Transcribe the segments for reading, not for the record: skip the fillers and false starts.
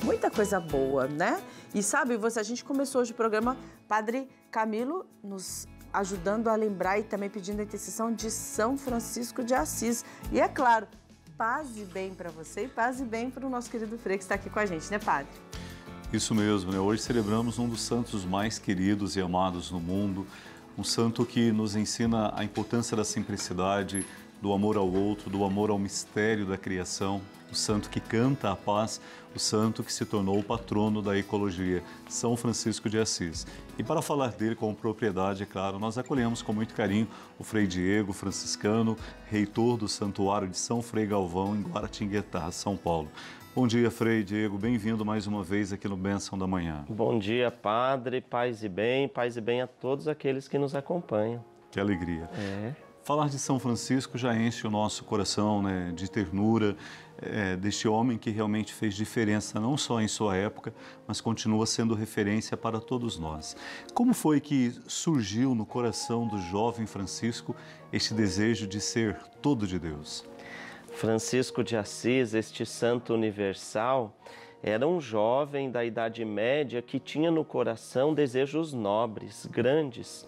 muita coisa boa, né? E sabe, a gente começou hoje o programa Padre Camilo nos ajudando a lembrar e também pedindo a intercessão de São Francisco de Assis. E é claro, paz e bem para você e paz e bem para o nosso querido Frei que está aqui com a gente, né, Padre? Isso mesmo, né? Hoje celebramos um dos santos mais queridos e amados no mundo, um santo que nos ensina a importância da simplicidade, do amor ao outro, do amor ao mistério da criação, o santo que canta a paz, o santo que se tornou o patrono da ecologia, São Francisco de Assis. E para falar dele com propriedade, é claro, nós acolhemos com muito carinho o Frei Diego, franciscano, reitor do Santuário de São Frei Galvão, em Guaratinguetá, São Paulo. Bom dia, Frei Diego, bem-vindo mais uma vez aqui no Bênção da Manhã. Bom dia, Padre, paz e bem a todos aqueles que nos acompanham. Que alegria. Falar de São Francisco já enche o nosso coração, né, de ternura, deste homem que realmente fez diferença não só em sua época, mas continua sendo referência para todos nós. Como foi que surgiu no coração do jovem Francisco este desejo de ser todo de Deus? Francisco de Assis, este santo universal, era um jovem da Idade Média que tinha no coração desejos nobres, grandes.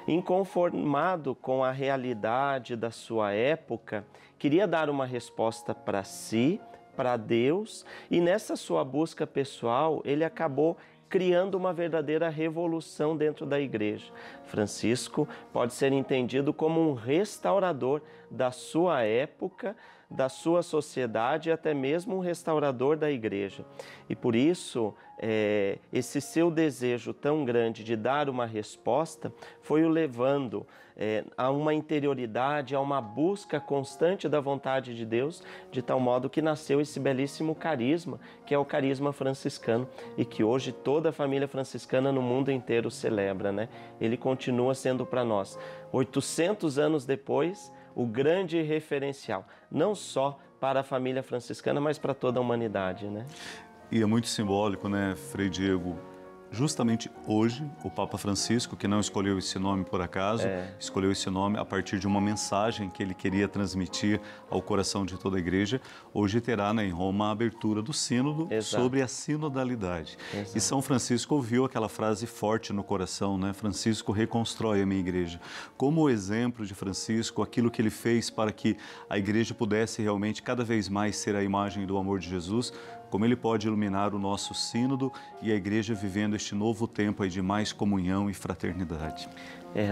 Inconformado com a realidade da sua época, queria dar uma resposta para si, para Deus, e nessa sua busca pessoal, ele acabou criando uma verdadeira revolução dentro da igreja. Francisco pode ser entendido como um restaurador da sua época, da sua sociedade e até mesmo um restaurador da igreja. E por isso, esse seu desejo tão grande de dar uma resposta foi o levando a uma interioridade, a uma busca constante da vontade de Deus, de tal modo que nasceu esse belíssimo carisma, que é o carisma franciscano, e que hoje toda a família franciscana no mundo inteiro celebra, né? Ele continua sendo para nós, 800 anos depois, o grande referencial, não só para a família franciscana, mas para toda a humanidade, né? E é muito simbólico, né, Frei Diego? Justamente hoje, o Papa Francisco, que não escolheu esse nome por acaso, escolheu esse nome a partir de uma mensagem que ele queria transmitir ao coração de toda a igreja, hoje terá, né, em Roma a abertura do sínodo sobre a sinodalidade. E São Francisco ouviu aquela frase forte no coração, né? Francisco reconstrói a minha igreja. Como o exemplo de Francisco, aquilo que ele fez para que a igreja pudesse realmente cada vez mais ser a imagem do amor de Jesus, como ele pode iluminar o nosso sínodo e a igreja vivendo este novo tempo aí de mais comunhão e fraternidade.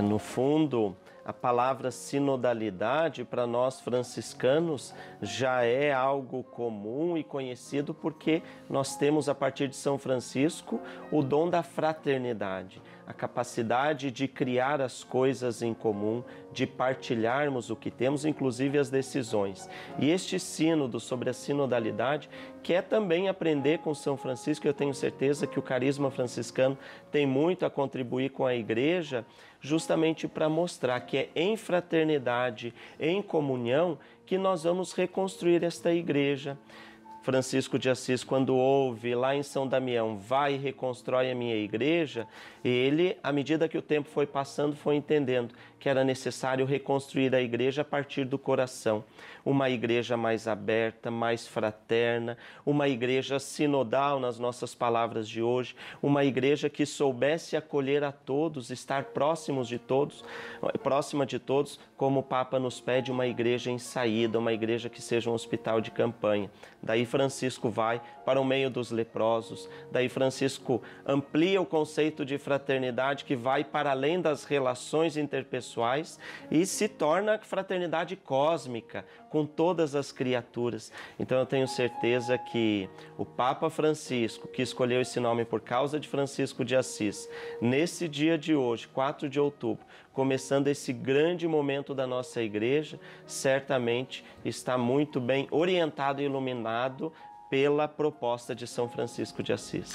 No fundo, a palavra sinodalidade para nós franciscanos já é algo comum e conhecido porque nós temos a partir de São Francisco o dom da fraternidade, a capacidade de criar as coisas em comum, de partilharmos o que temos, inclusive as decisões. E este sínodo sobre a sinodalidade quer também aprender com São Francisco, eu tenho certeza que o carisma franciscano tem muito a contribuir com a igreja, justamente para mostrar que é em fraternidade, em comunhão, que nós vamos reconstruir esta igreja. Francisco de Assis, quando ouve lá em São Damião, vai e reconstrói a minha igreja, ele, à medida que o tempo foi passando, foi entendendo que era necessário reconstruir a igreja a partir do coração. Uma igreja mais aberta, mais fraterna, uma igreja sinodal nas nossas palavras de hoje, uma igreja que soubesse acolher a todos, estar próxima de todos, como o Papa nos pede, uma igreja em saída, uma igreja que seja um hospital de campanha. Daí Francisco vai para o meio dos leprosos, daí Francisco amplia o conceito de fraternidade que vai para além das relações interpessoais e se torna fraternidade cósmica com todas as criaturas. Então eu tenho certeza que o Papa Francisco, que escolheu esse nome por causa de Francisco de Assis, nesse dia de hoje, 4 de outubro, começando esse grande momento da nossa igreja, certamente está muito bem orientado e iluminado pela proposta de São Francisco de Assis.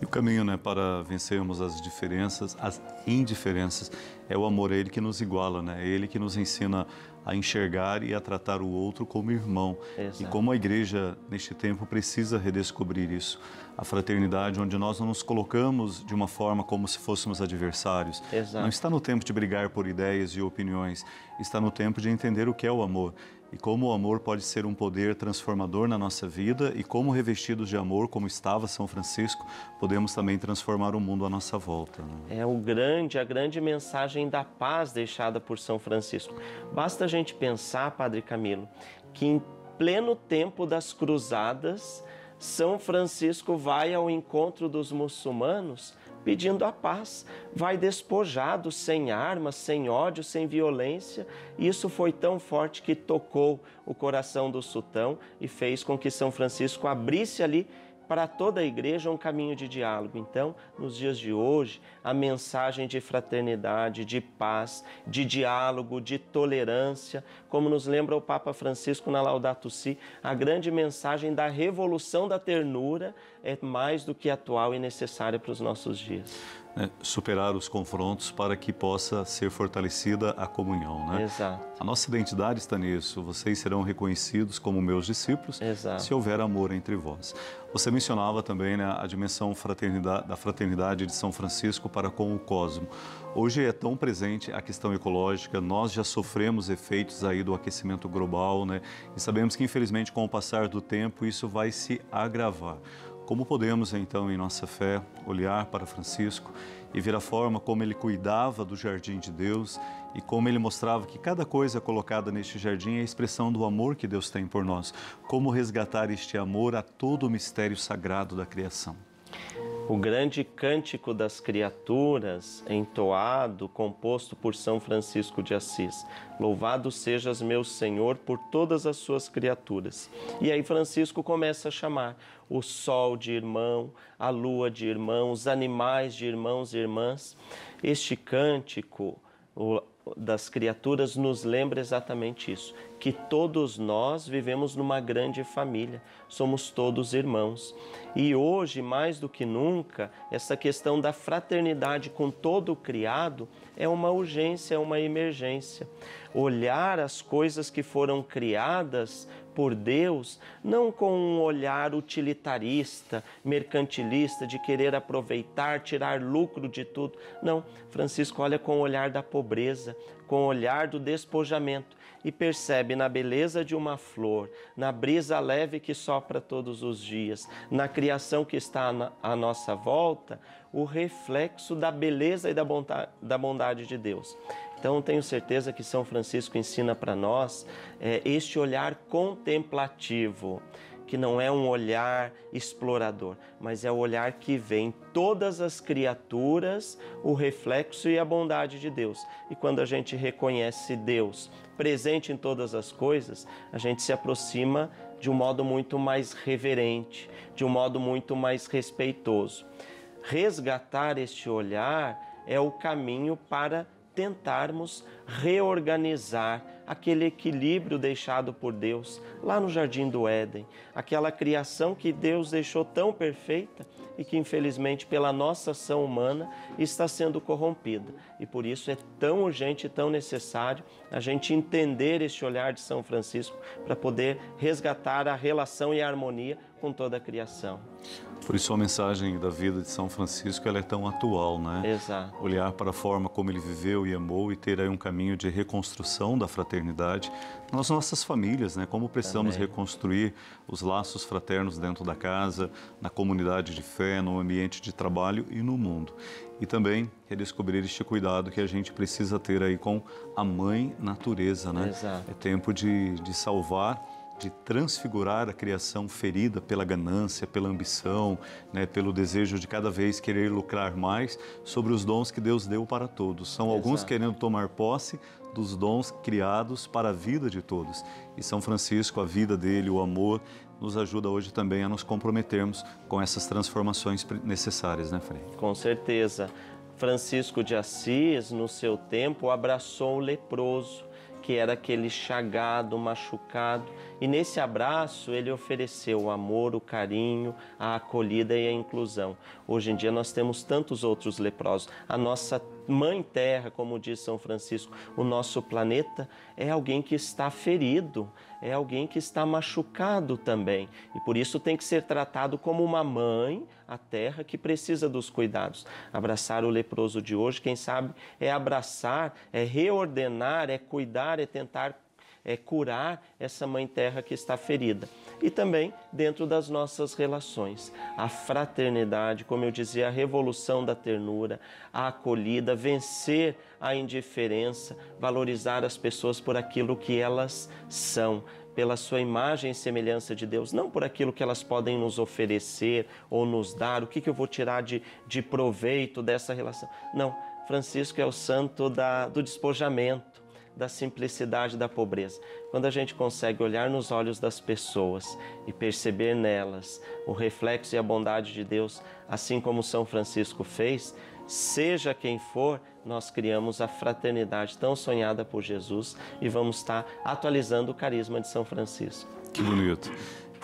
E o caminho, né, para vencermos as diferenças, as indiferenças, é o amor, é Ele que nos iguala, né? É Ele que nos ensina a enxergar e a tratar o outro como irmão. Exato. E como a igreja, neste tempo, precisa redescobrir isso. A fraternidade, onde nós não nos colocamos de uma forma como se fôssemos adversários. Exato. Não está no tempo de brigar por ideias e opiniões, está no tempo de entender o que é o amor. e como o amor pode ser um poder transformador na nossa vida e como revestidos de amor, como estava São Francisco, podemos também transformar o mundo à nossa volta, né? É a grande mensagem da paz deixada por São Francisco. Basta a gente pensar, Padre Camilo, que em pleno tempo das cruzadas, São Francisco vai ao encontro dos muçulmanos pedindo a paz, vai despojado, sem armas, sem ódio, sem violência. E isso foi tão forte que tocou o coração do sultão e fez com que São Francisco abrisse ali para toda a igreja um caminho de diálogo. Então, nos dias de hoje, a mensagem de fraternidade, de paz, de diálogo, de tolerância, como nos lembra o Papa Francisco na Laudato Si, a grande mensagem da revolução da ternura é mais do que atual e necessária para os nossos dias. Superar os confrontos para que possa ser fortalecida a comunhão, né? Exato. A nossa identidade está nisso. Vocês serão reconhecidos como meus discípulos. Exato. Se houver amor entre vós. Você mencionava também, né, a dimensão da fraternidade de São Francisco para com o cosmo. Hoje é tão presente a questão ecológica, nós já sofremos efeitos aí do aquecimento global, né? E sabemos que, infelizmente, com o passar do tempo, isso vai se agravar. Como podemos, então, em nossa fé, olhar para Francisco e ver a forma como ele cuidava do jardim de Deus e como ele mostrava que cada coisa colocada neste jardim é a expressão do amor que Deus tem por nós? Como resgatar este amor a todo o mistério sagrado da criação? O grande cântico das criaturas, entoado, composto por São Francisco de Assis. Louvado sejas, meu Senhor, por todas as suas criaturas. E aí Francisco começa a chamar o sol de irmão, a lua de irmão, os animais de irmãos e irmãs. Este cântico das criaturas nos lembra exatamente isso, que todos nós vivemos numa grande família, somos todos irmãos. E hoje, mais do que nunca, essa questão da fraternidade com todo o criado é uma urgência, é uma emergência. Olhar as coisas que foram criadas por Deus, não com um olhar utilitarista, mercantilista, de querer aproveitar, tirar lucro de tudo. Não, Francisco olha com o olhar da pobreza, com o olhar do despojamento e percebe na beleza de uma flor, na brisa leve que sopra todos os dias, na criação que está à nossa volta, o reflexo da beleza e da bondade de Deus. Então, tenho certeza que São Francisco ensina para nós este olhar contemplativo, que não é um olhar explorador, mas é o olhar que vê em todas as criaturas o reflexo e a bondade de Deus. E quando a gente reconhece Deus presente em todas as coisas, a gente se aproxima de um modo muito mais reverente, de um modo muito mais respeitoso. Resgatar este olhar é o caminho para tentarmos reorganizar aquele equilíbrio deixado por Deus lá no Jardim do Éden, aquela criação que Deus deixou tão perfeita e que, infelizmente, pela nossa ação humana, está sendo corrompida. E por isso é tão urgente e tão necessário a gente entender este olhar de São Francisco para poder resgatar a relação e a harmonia com toda a criação. Por isso a mensagem da vida de São Francisco ela é tão atual, né? Exato. Olhar para a forma como ele viveu e amou e ter aí um caminho de reconstrução da fraternidade nas nossas famílias, né? Como precisamos reconstruir os laços fraternos dentro da casa, na comunidade de fé, no ambiente de trabalho e no mundo. E também redescobrir este cuidado que a gente precisa ter aí com a Mãe Natureza, né? Exato. É tempo de salvar, de transfigurar a criação ferida pela ganância, pela ambição, né, pelo desejo de cada vez querer lucrar mais sobre os dons que Deus deu para todos. São alguns querendo tomar posse dos dons criados para a vida de todos. E São Francisco, a vida dele, o amor, nos ajuda hoje também a nos comprometermos com essas transformações necessárias, né, Frei? Com certeza. Francisco de Assis, no seu tempo, abraçou o leproso, que era aquele chagado, machucado. E nesse abraço ele ofereceu o amor, o carinho, a acolhida e a inclusão. Hoje em dia nós temos tantos outros leprosos. A nossa Mãe Terra, como diz São Francisco, o nosso planeta é alguém que está ferido, é alguém que está machucado também. E por isso tem que ser tratado como uma mãe, a Terra, que precisa dos cuidados. Abraçar o leproso de hoje, quem sabe, é abraçar, é reordenar, é cuidar, é tentar curar essa Mãe Terra que está ferida. E também dentro das nossas relações. A fraternidade, como eu dizia, a revolução da ternura, a acolhida, vencer a indiferença, valorizar as pessoas por aquilo que elas são, pela sua imagem e semelhança de Deus, não por aquilo que elas podem nos oferecer ou nos dar, o que eu vou tirar de proveito dessa relação. Não, Francisco é o santo do despojamento, da simplicidade, da pobreza. Quando a gente consegue olhar nos olhos das pessoas e perceber nelas o reflexo e a bondade de Deus, assim como São Francisco fez, seja quem for, nós criamos a fraternidade tão sonhada por Jesus e vamos estar atualizando o carisma de São Francisco. Que bonito.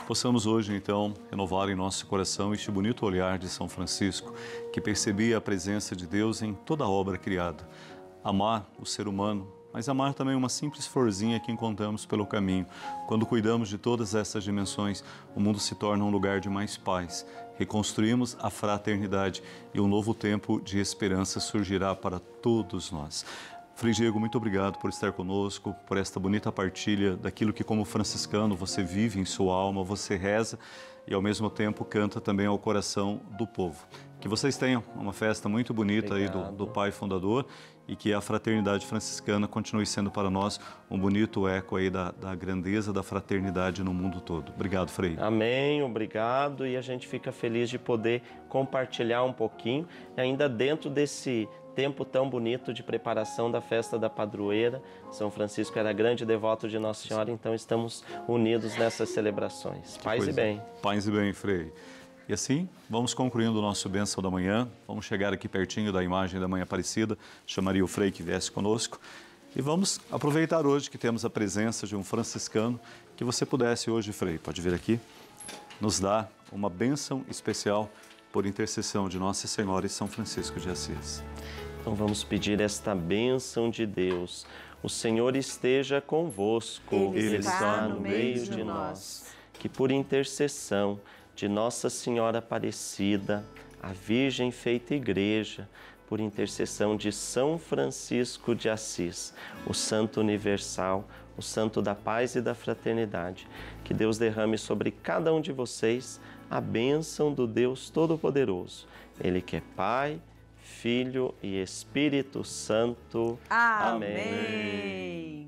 Possamos hoje, então, renovar em nosso coração este bonito olhar de São Francisco, que percebia a presença de Deus em toda a obra criada. Amar o ser humano, mas amar também uma simples florzinha que encontramos pelo caminho. Quando cuidamos de todas essas dimensões, o mundo se torna um lugar de mais paz. Reconstruímos a fraternidade e um novo tempo de esperança surgirá para todos nós. Frei Diego, muito obrigado por estar conosco, por esta bonita partilha daquilo que, como franciscano, você vive em sua alma, você reza e, ao mesmo tempo, canta também ao coração do povo. Que vocês tenham uma festa muito bonita aí do Pai Fundador e que a fraternidade franciscana continue sendo para nós um bonito eco aí da grandeza da fraternidade no mundo todo. Obrigado, Frei. Amém, obrigado. E a gente fica feliz de poder compartilhar um pouquinho, ainda dentro desse tempo tão bonito de preparação da festa da padroeira. São Francisco era grande devoto de Nossa Senhora, então estamos unidos nessas celebrações. Paz e bem. Paz e bem, Frei. E assim, vamos concluindo o nosso Bênção da Manhã. Vamos chegar aqui pertinho da imagem da Mãe Aparecida. Chamaria o Frei que viesse conosco. E vamos aproveitar hoje que temos a presença de um franciscano, que você pudesse hoje, Frei, pode vir aqui, nos dar uma bênção especial por intercessão de Nossa Senhora e São Francisco de Assis. Então vamos pedir esta bênção de Deus. O Senhor esteja convosco. Ele está no meio de nós. Que por intercessão de Nossa Senhora Aparecida, a Virgem feita Igreja, por intercessão de São Francisco de Assis, o Santo Universal, o Santo da Paz e da Fraternidade, que Deus derrame sobre cada um de vocês a bênção do Deus Todo-Poderoso. Ele que é Pai, Filho e Espírito Santo. Amém.